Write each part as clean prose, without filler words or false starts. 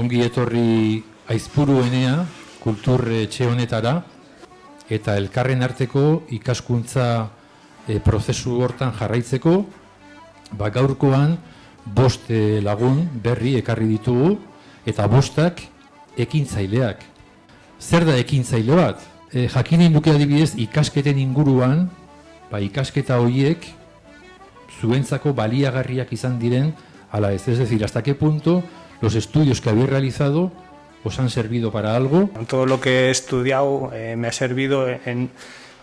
ongi etorri Aizpuru Enea kultur etxe honetara eta elkarren arteko ikaskuntza prozesu hortan jarraitzeko, gaurkoan 5 lagun berri ekarri ditugu eta 5 ekintzaileak. Zer da ekintzaile bat? Jakinen duke adibidez ikasketen inguruan, ikasketa horiek zuentzako baliagarriak izan diren ala ez. Es decir, hasta qué punto los estudios que habéis realizado os han servido para algo. Todo lo que he estudiado me ha servido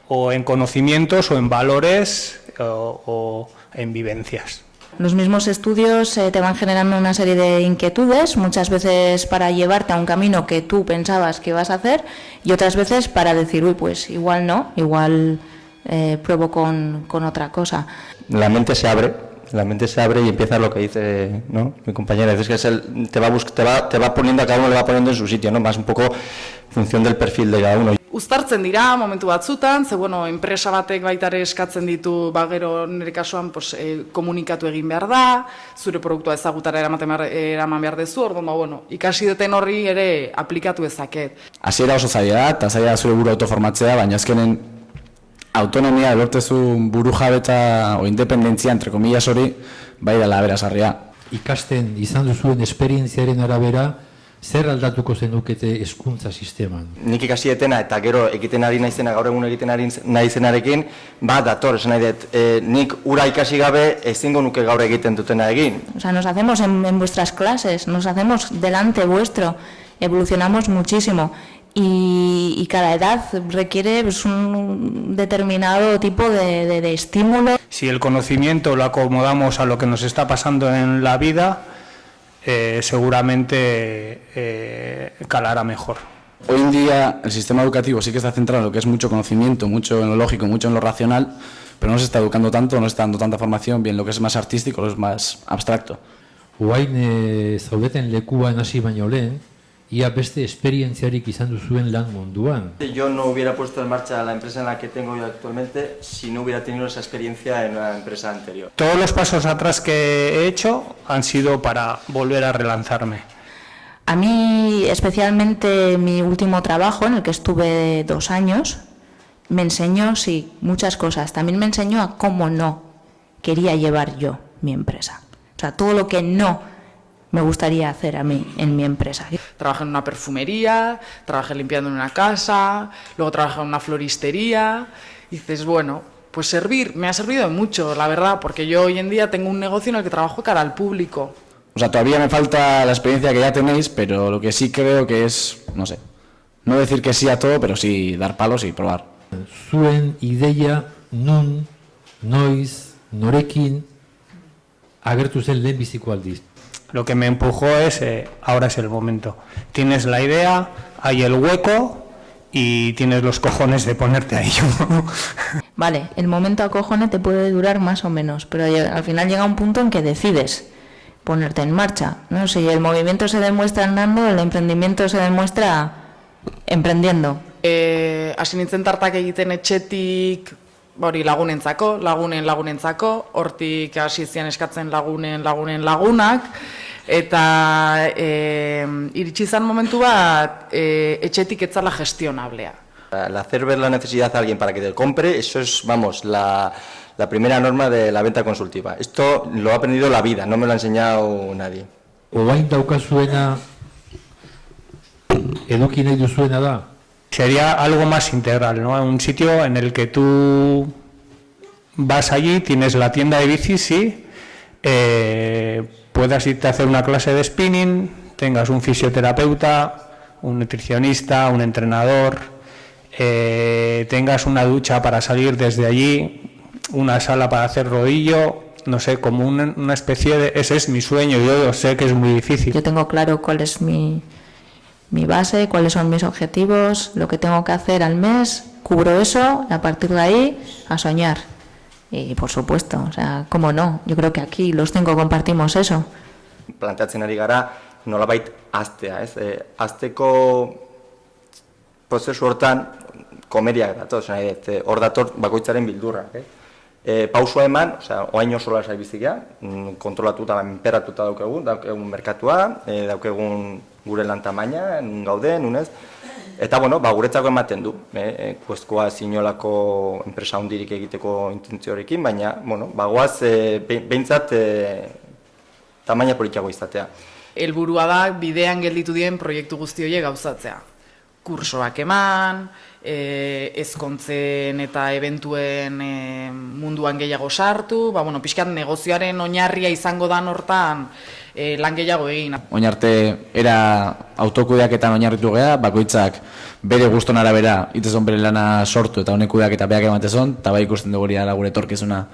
o en conocimientos o en valores o en vivencias. Los mismos estudios te van generando una serie de inquietudes, muchas veces para llevarte a un camino que tú pensabas que ibas a hacer y otras veces para decir, uy, pues igual no, igual pruebo con otra cosa. La mente se abre y empieza lo que dice, ¿no?, mi compañera. Es que te va poniendo, a cada uno le va poniendo en su sitio, ¿no? Más un poco en función del perfil de cada uno. Uztartzen dira momentu batzutan, ze enpresa batek baita ere eskatzen ditu, gero nire kasuan komunikatu egin behar da, zure produktua ezagutara eraman behar dezu, orduan ikasi duten horri ere aplikatu ezaket. Hasiera oso zaila da, eta zaila zure buru autoformatzea, baina azkenen autonomia lortezun burujabetza o independentzia, entre comillas hori, bai dela aberasgarria. Ikasten izan duzuen esperientziaren arabera, zer aldatuko zenukete hezkuntza sisteman? Nik ikasi etena eta gero egiten ari naizena, gaur egun egiten ari naizenarekin, dator, esan nahi dut, nik ura ikasi gabe ezingo nuke gaur egiten dutena egin. O sea, nos hacemos en vuestras clases, nos hacemos delante vuestro, evolucionamos muchísimo. Y cada edad requiere un determinado tipo de estímulo. Si el conocimiento lo acomodamos a lo que nos está pasando en la vida, seguramente calará mejor. Hoy en día el sistema educativo sí que está centrado en lo que es mucho conocimiento, mucho en lo lógico, mucho en lo racional, pero no se está educando tanto, no está dando tanta formación, bien lo que es más artístico, lo que es más abstracto. Oain zaudeten lekuan hasi baino lehen, ia beste esperientziarik izan duzuen lan munduan. Yo no hubiera puesto en marcha la empresa en la que tengo yo actualmente si no hubiera tenido esa experiencia en una empresa anterior. Todos los pasos atrás que he hecho han sido para volver a relanzarme. A mí, especialmente mi último trabajo, en el que estuve 2 años, me enseñó, sí, muchas cosas. También me enseñó a cómo no quería llevar yo mi empresa. O sea, todo lo que no me gustaría hacer a mí en mi empresa. Trabajé en una perfumería, trabajé limpiando en una casa, luego trabajé en una floristería. Y dices, bueno, pues me ha servido mucho, la verdad, porque yo hoy en día tengo un negocio en el que trabajo cara al público. O sea, todavía me falta la experiencia que ya tenéis, pero lo que sí creo que es, no sé, no decir que sí a todo, pero sí dar palos y probar. Zuen ideia nun, noiz, norekin agertu zen lehenbiziko aldiz. Lo que me empujó es, ahora es el momento. Tienes la idea, hay el hueco y tienes los cojones de ponerte a ello. Vale, el momento acojone te puede durar más o menos, pero al final llega un punto en que decides ponerte en marcha, ¿no? Si el movimiento se demuestra andando, el emprendimiento se demuestra emprendiendo. Hasi nintzen tartak egiten etxetik, lagunentzako, hortik hasi zian eskatzen lagunak, eta iritsi zan momentu bat etxetik etzala gestionablea. Al hacer ver la necesidad a alguien para que te compre, eso es, vamos, la primera norma de la venta consultiva. Esto lo ha aprendido la vida, no me lo ha enseñado nadie. Oain daukazuena eduki nahi duzuena da? Sería algo más integral, ¿no? Un sitio en el que tú vas allí, tienes la tienda de bicis, sí, puedas irte a hacer una clase de spinning, tengas un fisioterapeuta, un nutricionista, un entrenador, tengas una ducha para salir desde allí, una sala para hacer rodillo, no sé, como una especie de... Ese es mi sueño, yo sé que es muy difícil. Yo tengo claro cuál es mi base, cuáles son mis objetivos, lo que tengo que hacer al mes, cubro eso y a partir de ahí a soñar. Y por supuesto, o sea, cómo no, yo creo que aquí los 5 compartimos eso. Planteatzen ari gara nolabait hastea, ez? Hasteko prozesu hortan komeriak datoz, hor dator bakoitzaren bildurra, pausua eman, oain oso lasai bizikea, kontrolatuta, menperatuta daukegun merkatua, daukegun gure lan tamaina, nun gauden, nunez, eta, bueno, guretzako ematen du, kuestkoa zinolako enpresa hundirik egiteko intentzioarekin, baina, bueno, goaz, behintzat, tamaina politiago izatea. Helburua da, bidean gelditu dien proiektu guzti horiek gauzatzea. Kursoak eman, ezkontzen eta eventuen munduan gehiago sartu, pixkat negozioaren oinarria izango dan hortan lan gehiago egin. Oinarte era autokudeaketan oinarritu gea, bakoitzak bere guston arabera itezon bere lana sortu eta honek kudeaketa beak ematezon, eta bai ikusten dugu hori gure etorkizuna.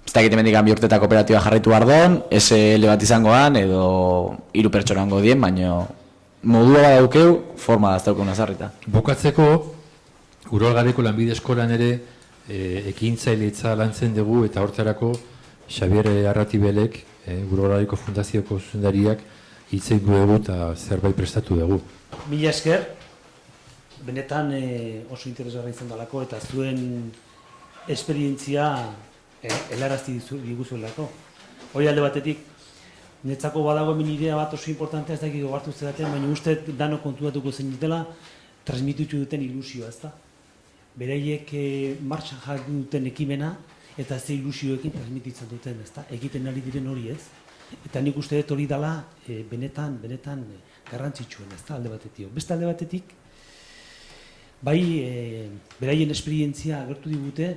Ez da egiten mendikan 2 urteta kooperatiba jarraitu bardon, SL bat izangoan edo 3 pertsorango dien, baina modua badaukeu, forma daztaukuna zarrita. Bukatzeko, Urolgareko lanbide eskolan ere ekintzailetza lantzen dugu eta hortarako Xabier Arratibelek, Urolgareko fundazioko zuzendariak hitzei dugu eta zerbait prestatu dugu. Mila esker, benetan oso interesgarra izan dalako eta zuen esperientzia helarazti diguzuelako. Hori alde batetik, netzako badago hemen idea bat oso importantea ez dakik gogartu zeraten, baina uste dano kontudatuko zen dutela transmititu duten ilusioa, ez da? Beraiek martxan jarri duten ekimena eta ze ilusioekin transmititzen duten, ez da? Egiten ari diren hori ez. Eta nik uste dut hori dela benetan garrantzitsuen, ez da, alde batetik. Beste alde batetik, bai beraien esperientzia agertu digute,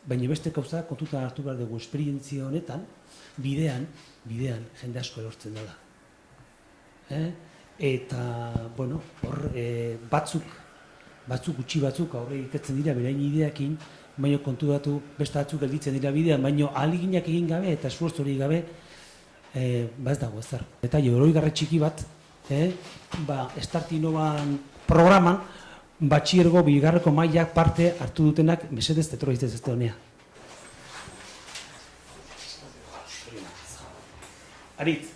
baina beste gauza kontutan hartu behar dugu esperientzia honetan, bidean jende asko erortzen dela. Eta, bueno, hor batzuk gutxi batzuk aurre egiten dira berain ideakin, baina kontudatu beste batzuk gelditzen dira bidean, baina ahaleginak egin gabe eta esfortzu hori gabe, ez dago ezer. Eta oroigarri txiki bat, Start Innovan programan, batxiergo bigarreko mailak parte hartu dutenak mesedez tetroa iztez ez da honea. Aritz.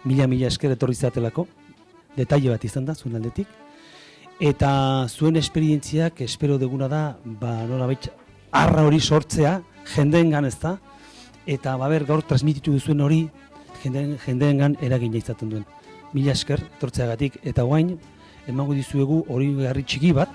Mila esker etorri zatelako, detaile bat izan da zuen aldetik, eta zuen esperientziak espero deguna da, nolabait arra hori sortzea, jendeengan ez da, eta gaur transmititu duzuen hori jendeengan eragina izaten duen. Mila esker etortzeagatik, eta guain emango dizuegu hori garri txiki bat.